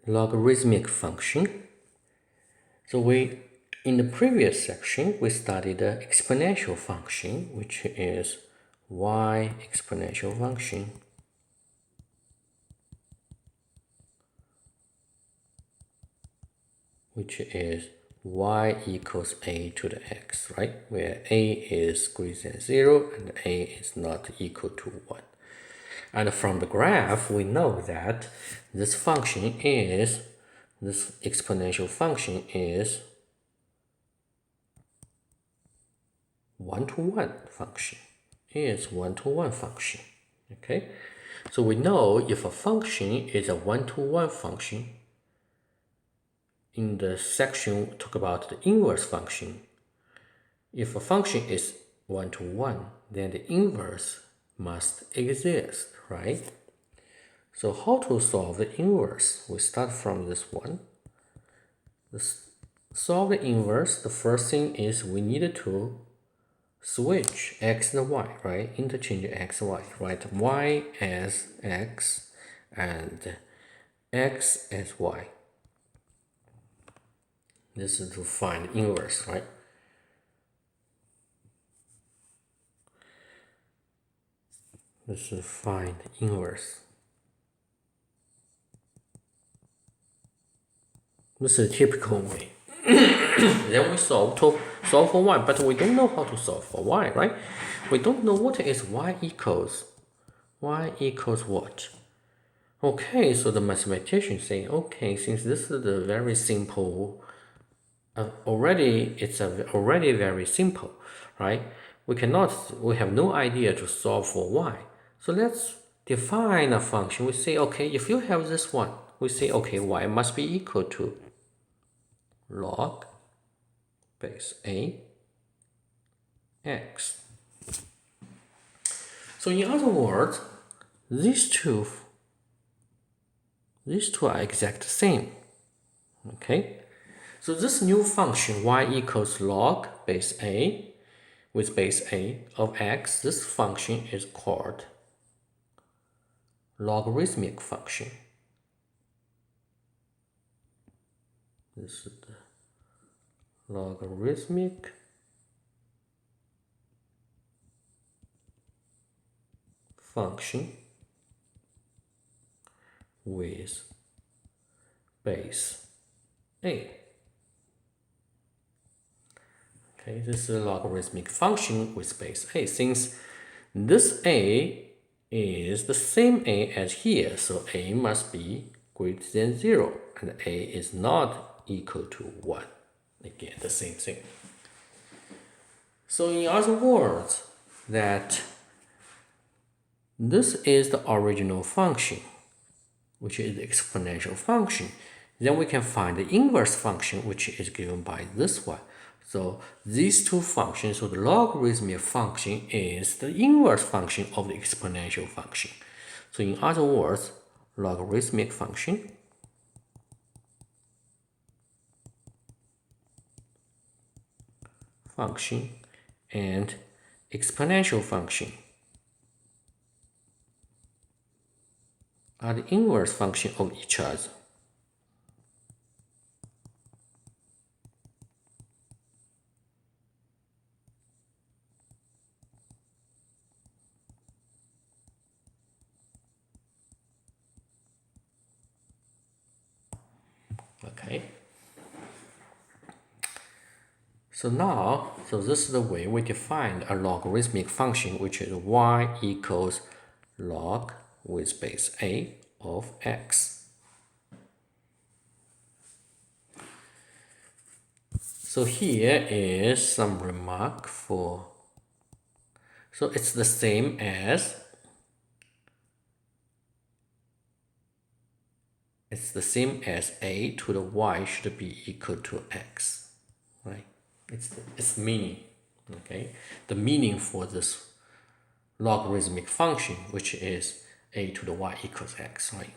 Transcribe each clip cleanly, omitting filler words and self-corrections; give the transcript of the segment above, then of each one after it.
logarithmic function. So in the previous section, we studied the exponential function, which is y exponential function. Which is y equals a to the x, right? Where a is greater than 0 and a is not equal to 1. And from the graph, we know that this exponential function is one-to-one function. Okay? So we know if a function is a one-to-one function, in the section we talk about the inverse function. If a function is one-to-one, then the inverse must exist, right? So how to solve the inverse? We start from this one. To solve the inverse, the first thing is we need to switch x and y, right? Interchange x, y, right? Y as x and x as y. This is to find inverse, right? This is find inverse. This is a typical way. Then we solve for y, but we don't know how to solve for y, right? We don't know what is y equals. Y equals what? Okay, so the mathematician say, okay, since this is a very simple, it's already very simple, right? We have no idea to solve for y. So let's define a function. We say, okay, if you have this one, we say, okay, y must be equal to log base a x. So in other words, these two are exact same. Okay, so this new function y equals log base a with base a of x, this function is called logarithmic function. This is the logarithmic function with base a. Okay, this is a logarithmic function with base a. Since this a is the same a as here, so a must be greater than 0, and a is not equal to 1. Again, the same thing. So in other words, that this is the original function, which is the exponential function. Then we can find the inverse function, which is given by this one. So these two functions, so the logarithmic function is the inverse function of the exponential function. So in other words, logarithmic function and exponential function are the inverse function of each other. Okay. So this is the way we define a logarithmic function, which is y equals log with base a of x. So here is some remark for, so it's the same as, a to the y should be equal to x, right? It's meaning, okay? The meaning for this logarithmic function, which is a to the y equals x, right?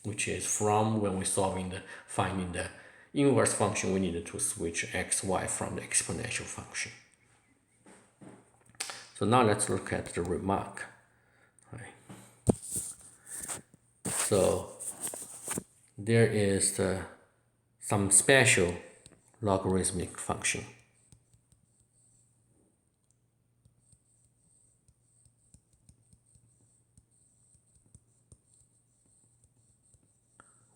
Which is from when we're finding the inverse function, we needed to switch x, y from the exponential function. So now let's look at the remark, right? So there is some special logarithmic function.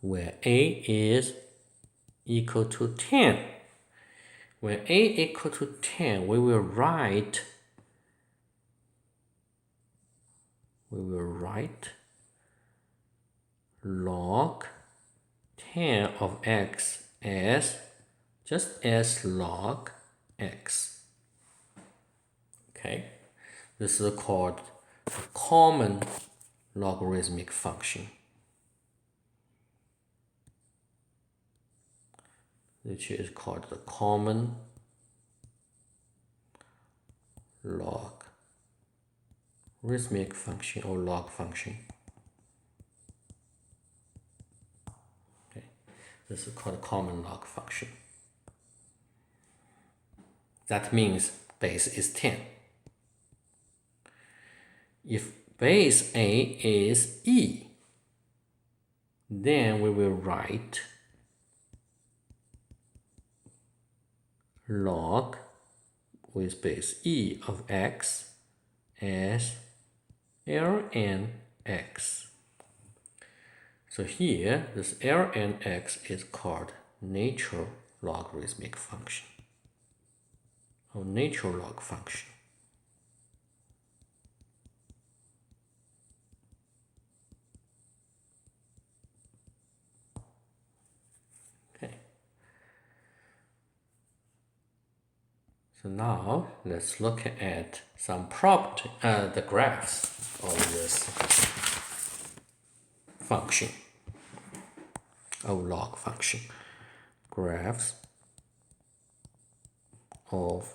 Where a is equal to 10. When a equal to 10, we will write log 10 of x as just as log x. Okay, this is called a common logarithmic function, which is called the common logarithmic function or log function. Okay, this is called a common log function. That means base is 10. If base a is e, then we will write log with base e of x as ln x. So here, this ln x is called natural logarithmic function or natural log function. Okay. So now let's look at some property, the graphs of this function, of log function. Graphs of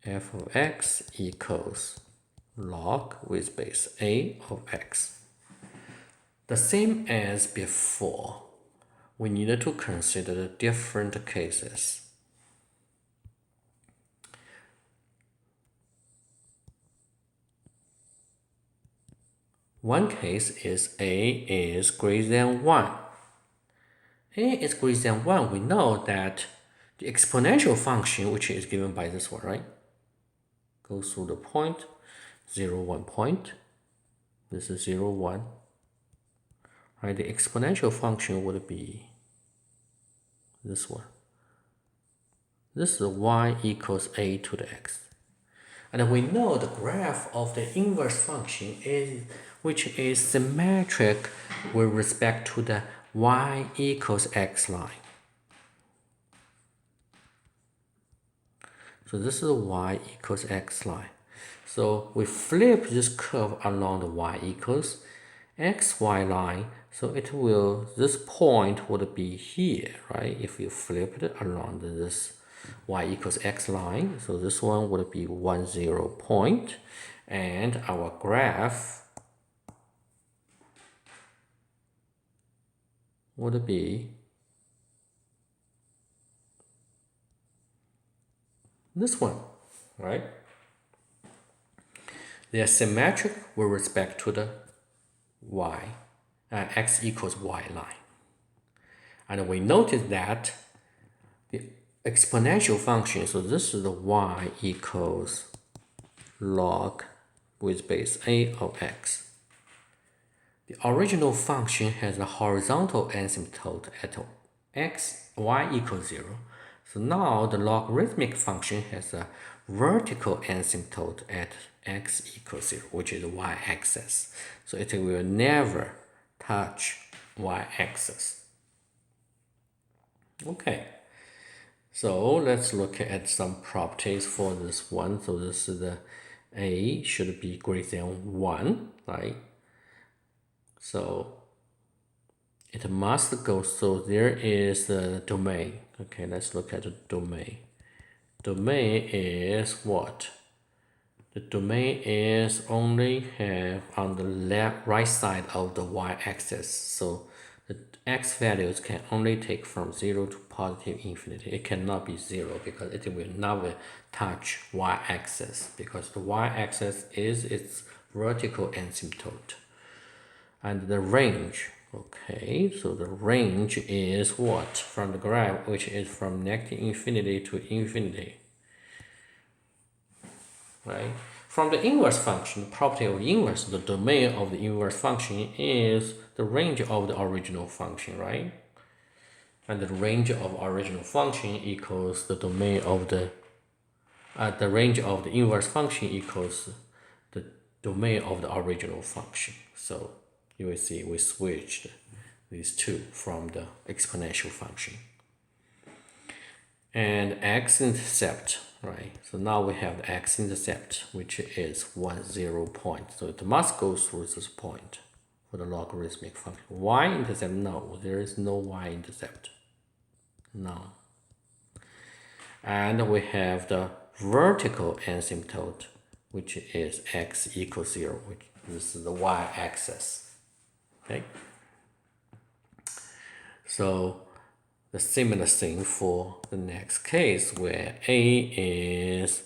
f of x equals log with base a of x. The same as before, we needed to consider the different cases. One case is a is greater than 1. A is greater than 1, we know that the exponential function, which is given by this one, right, goes through the point, 0, 1 point. This is 0, 1. Right, the exponential function would be this one. This is y equals a to the x. And we know the graph of the inverse function is, which is symmetric with respect to the y equals x line. So this is the y equals x line. So we flip this curve along the y equals xy line. So it will, this point would be here, right? If you flip it along this y equals x line. So this one would be 1, 0 point. And our graph would be this one, right? They are symmetric with respect to the y, x equals y line. And we notice that the exponential function, so this is the y equals log with base a of x. The original function has a horizontal asymptote at y equals 0. So now the logarithmic function has a vertical asymptote at x equals 0, which is the y-axis. So it will never touch y-axis. Okay, so let's look at some properties for this one. So this is the a should be greater than 1, right? So it must go, so there is the domain. Okay, let's look at the domain. Domain is what? The domain is only have on the right side of the y-axis. So the x values can only take from 0 to positive infinity. It cannot be 0 because it will never touch y-axis, because the y-axis is its vertical asymptote. And the range Okay, so the range is what? From the graph, which is from negative infinity to infinity, right? From the inverse function, the property of inverse, the domain of the inverse function is the range of the original function, right? And the range of original function equals the domain of the range of the inverse function equals the domain of the original function. So you will see we switched these two from the exponential function. And x-intercept, right? So now we have the x-intercept, which is 1, 0 point. So it must go through this point for the logarithmic function. Y-intercept, no, there is no y-intercept. No. And we have the vertical asymptote, which is x equals 0, which this is the y-axis. Okay. So the similar thing for the next case where a is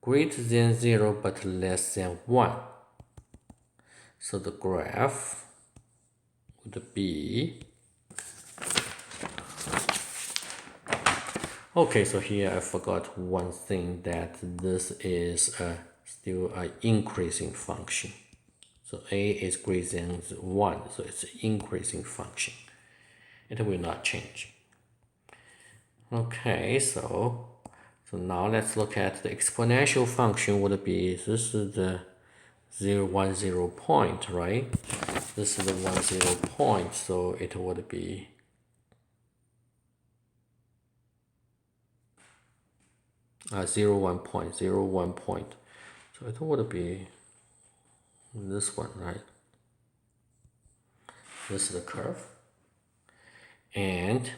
greater than 0 but less than 1. So the graph would be, okay, so here I forgot one thing, that this is still an increasing function. So a is greater than 1, so it's an increasing function. It will not change. Okay, so now let's look at the exponential function. Would be, this is the 0, 1, 0 point, right? This is the 1, 0 point, so it would be zero, 1 point, 0, 1 point. So it would be this one, right? This is the curve. And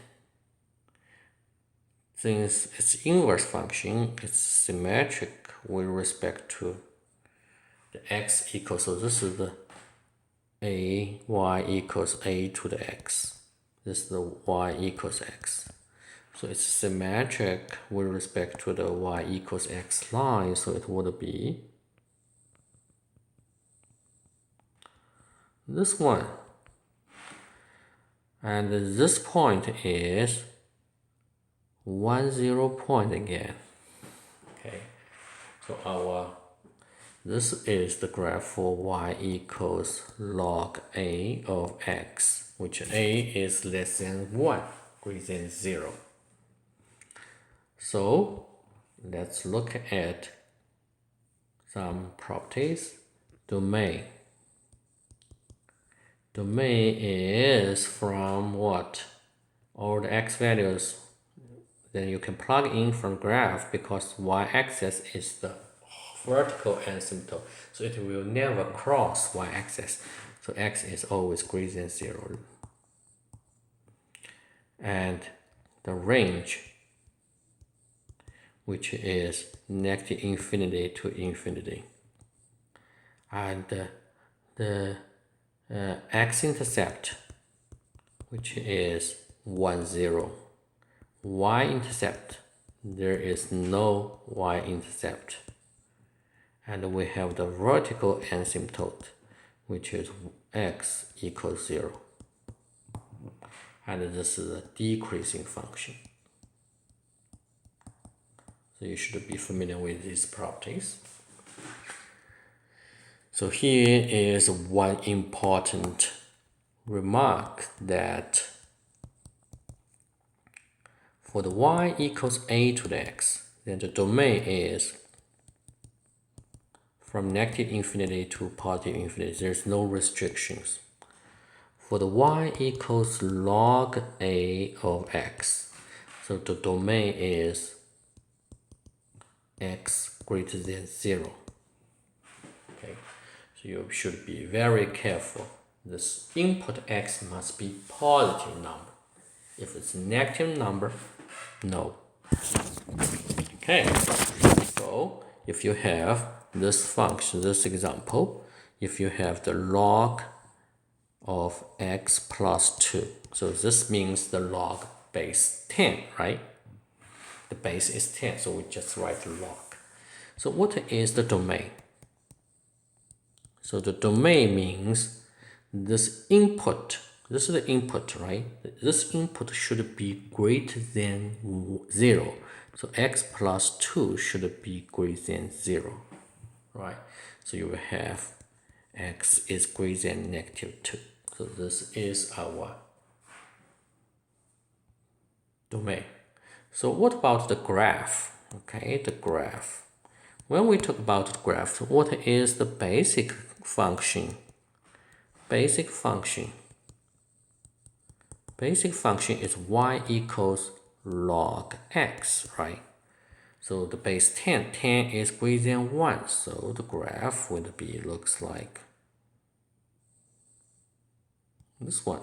since it's inverse function, it's symmetric with respect to the x equals, so this is the a, y equals a to the x. This is the y equals x. So it's symmetric with respect to the y equals x line, so it would be this one. And this point is 1, 0 point again. Okay, so this is the graph for y equals log a of x, which a is less than 1, greater than 0. So let's look at some properties. Domain. Domain is from what? All the x values. Then you can plug in from graph, because y-axis is the vertical asymptote, so it will never cross y-axis. So x is always greater than 0. And the range, which is negative infinity to infinity. And the x-intercept, which is 1, 0. Y-intercept, there is no y-intercept. And we have the vertical asymptote, which is x equals 0. And this is a decreasing function. So you should be familiar with these properties. So here is one important remark, that for the y equals a to the x, then the domain is from negative infinity to positive infinity. There's no restrictions. For the y equals log a of x, so the domain is x greater than 0. Okay, so you should be very careful. This input x must be positive number. If it's a negative number, no. Okay, so if you have this function, this example, if you have the log of x plus 2, so this means the log base 10, right? The base is 10, so we just write the log. So what is the domain? So the domain means this input This is the input, right? This input should be greater than 0. So x plus 2 should be greater than 0, right? So you will have x is greater than -2. So this is our domain. So what about the graph? Okay, the graph. When we talk about the graph, what is the basic function? Basic function is y equals log x, right? So the base 10, 10 is greater than 1, so the graph would be, looks like this one.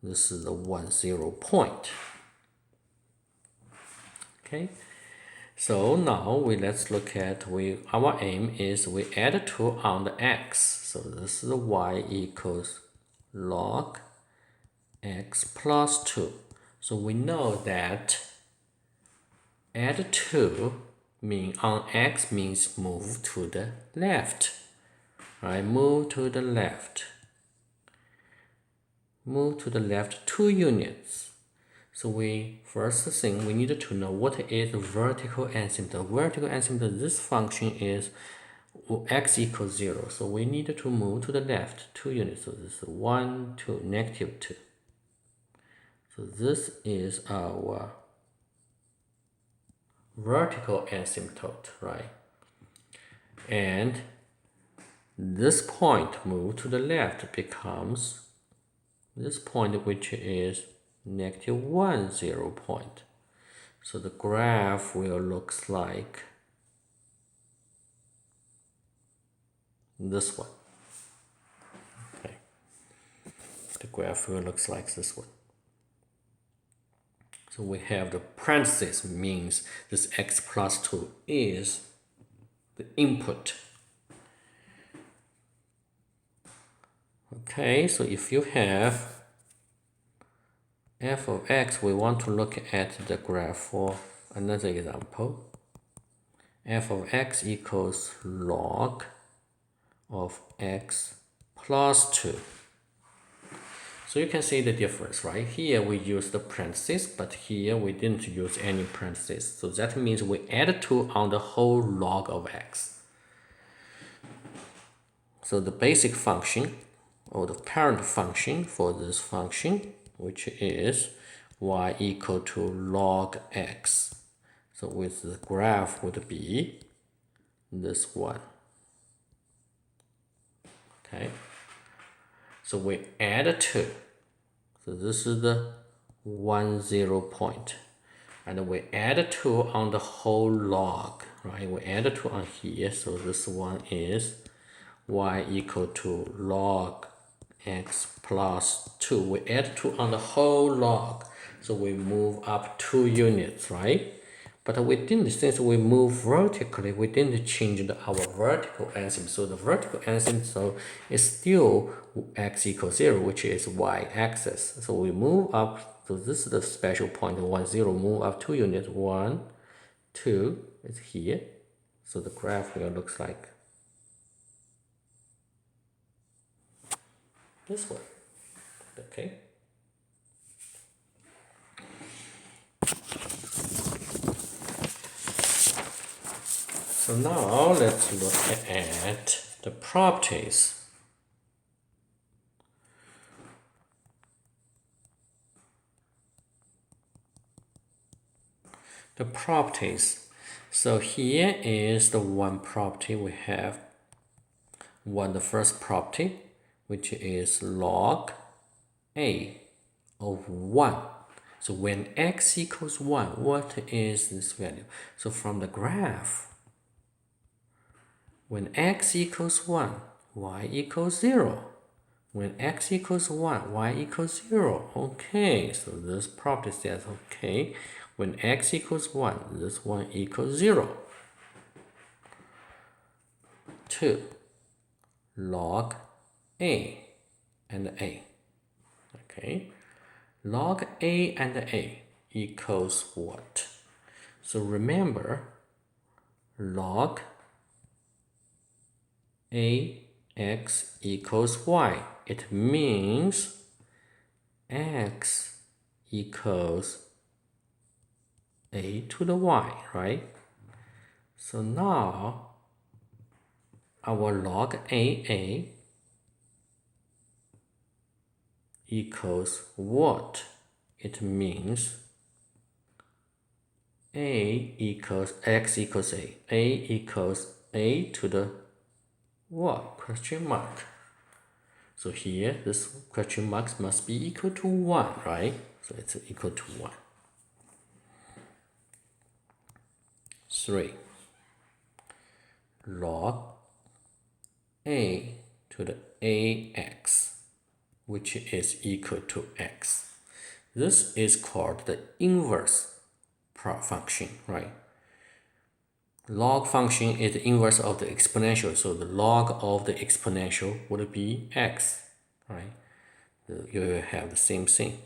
This is the 1, 0 point. Okay, so now let's look at, our aim is we add 2 on the x. So this is y equals log x plus 2. So we know that add 2 on x means move to the left. Right, move to the left. Move to the left 2 units. So first thing we need to know what is the vertical asymptote. Vertical asymptote, this function is x equals 0. So we need to move to the left 2 units. So this is 1, 2, -2. So this is our vertical asymptote, right? And this point moved to the left becomes this point, which is -1, 0 point. So the graph will look like this one. Okay. The graph will look like this one. So we have the parenthesis, means this x plus 2 is the input. Okay, so if you have f of x, we want to look at the graph for another example. F of x equals log of x plus 2. So you can see the difference, right? Here we use the parentheses, but here we didn't use any parentheses. So that means we add 2 on the whole log of x. So the basic function, or the parent function for this function, which is y equal to log x. So with the graph would be this one. Okay. So we add 2. So this is the 1, 0 point. And we add 2 on the whole log, right? We add 2 on here. So this one is y equal to log x plus 2. We add 2 on the whole log. So we move up 2 units, right? But we didn't, since we move vertically, we didn't change our vertical asymptote. So the vertical asymptote is still x equals 0, which is y-axis. So we move up, so this is the special point, 1, 0, move up 2 units, 1, 2, is here. So the graph here looks like this one, okay? So now let's look at the properties. The properties. So here is the one property we have. The first property, which is log a of 1. So when x equals 1, what is this value? So from the graph, when x equals 1, y equals 0. When x equals 1, y equals 0. Okay, so this property says, okay, when x equals 1, this one equals 0. 2. Log a and a. Okay, log a and a equals what? So remember, log ax equals y. it means x equals a to the y, right? So now our log AA equals what? It means a equals x equals a equals a to the what? Question mark. So here, this question mark must be equal to 1, right? So it's equal to 1. 3. Log a to the ax, which is equal to x. This is called the inverse function, right? Log function is the inverse of the exponential, so the log of the exponential would be x, right? You will have the same thing.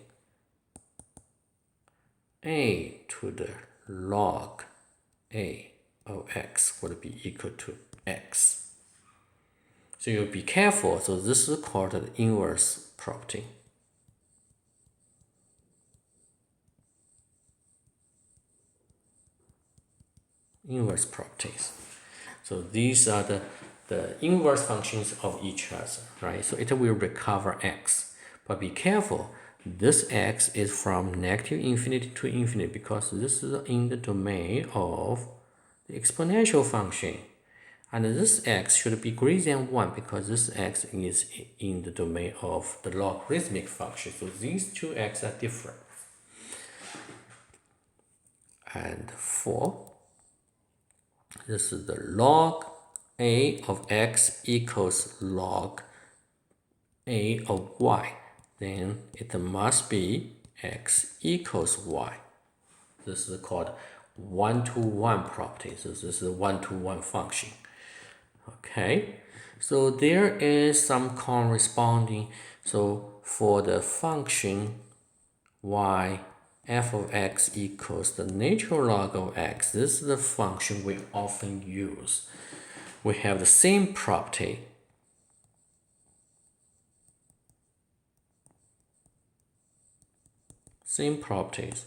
A to the log a of x would be equal to x. So you'll be careful. So this is called the inverse property. Inverse properties. So these are the inverse functions of each other, right? So it will recover x. But be careful, this x is from negative infinity to infinity because this is in the domain of the exponential function. And this x should be greater than 1 because this x is in the domain of the logarithmic function. So these two x are different. And 4. This is the log a of x equals log a of y. Then it must be x equals y. This is called one-to-one property. So this is a one-to-one function. Okay, so there is some corresponding. So for the function y f of x equals the natural log of x, this is the function we often use. We have the same property. Same properties.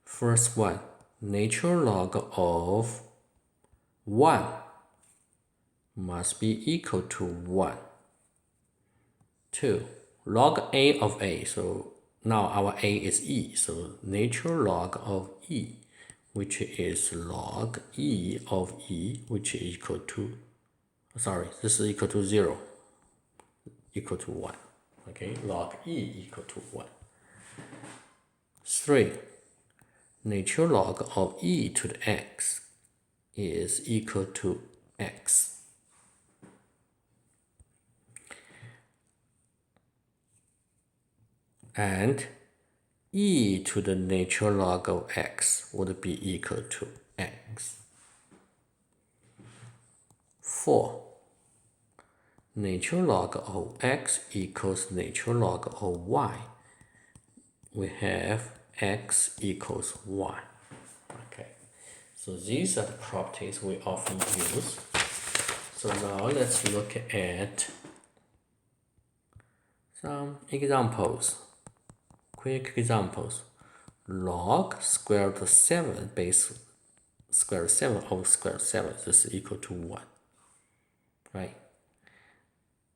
First one, natural log of 1 must be equal to 1. 2, log a of a. So now our a is e. So natural log of e, which is log e of e, which is equal to, sorry, this is equal to 0, equal to 1. Okay, log e equal to 1. 3, natural log of e to the x is equal to x. And e to the natural log of x would be equal to x. 4. Natural log of x equals natural log of y. We have x equals y. Okay, so these are the properties we often use. So now let's look at some examples. Quick examples. Log square root of 7 base square root of 7 over square root of 7. This is equal to 1. Right?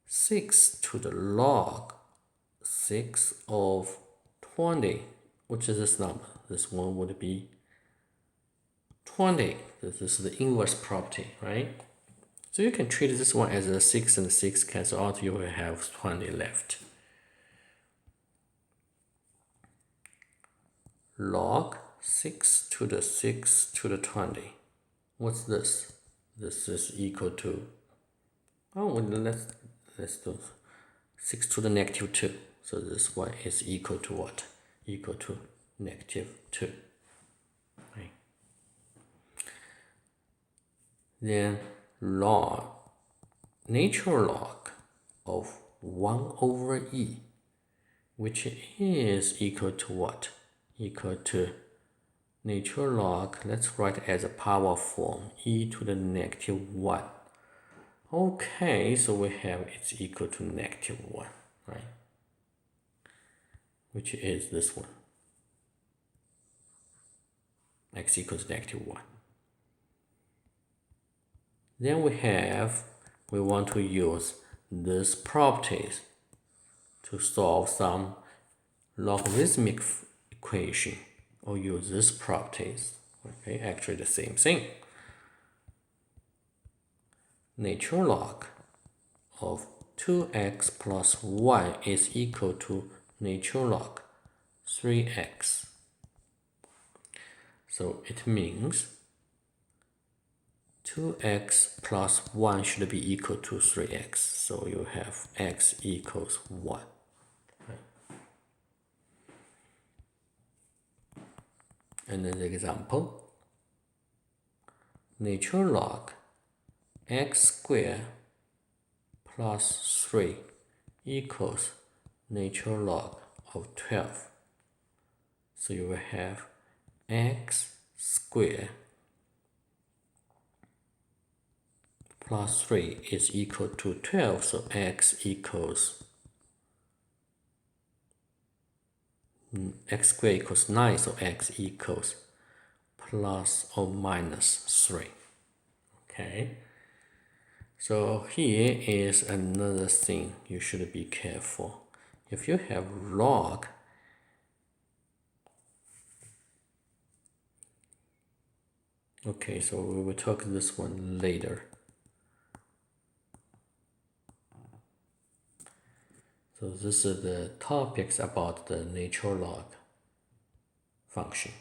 6 to the log 6 of 20. Which is this number? This one would be 20. This is the inverse property, right? So you can treat this one as a 6 and 6 cancel out. You will have 20 left. Log 6 to the 6 to the 20. What's this? This is equal to, let's do 6 to the negative 2. So this one is equal to what? Equal to negative 2. Right? Then log, natural log of 1 over e, which is equal to what? Equal to Nature log, let's write as a power form, e to the negative 1. Okay, so we have it's equal to negative 1, right? Which is this one. X equals negative 1. Then we want to use these properties to solve some logarithmic equation, or use these properties. Okay, actually the same thing. Nature log of 2x plus 1 is equal to nature log 3x. So it means 2x plus 1 should be equal to 3x. So you have x equals 1. Another example. Nature log x squared plus 3 equals nature log of 12. So you will have x squared plus 3 is equal to 12, so x squared equals 9, so x equals plus or minus 3. Okay, so here is another thing you should be careful. If you have log, okay, so we will talk this one later. So this is the topics about the nature log function.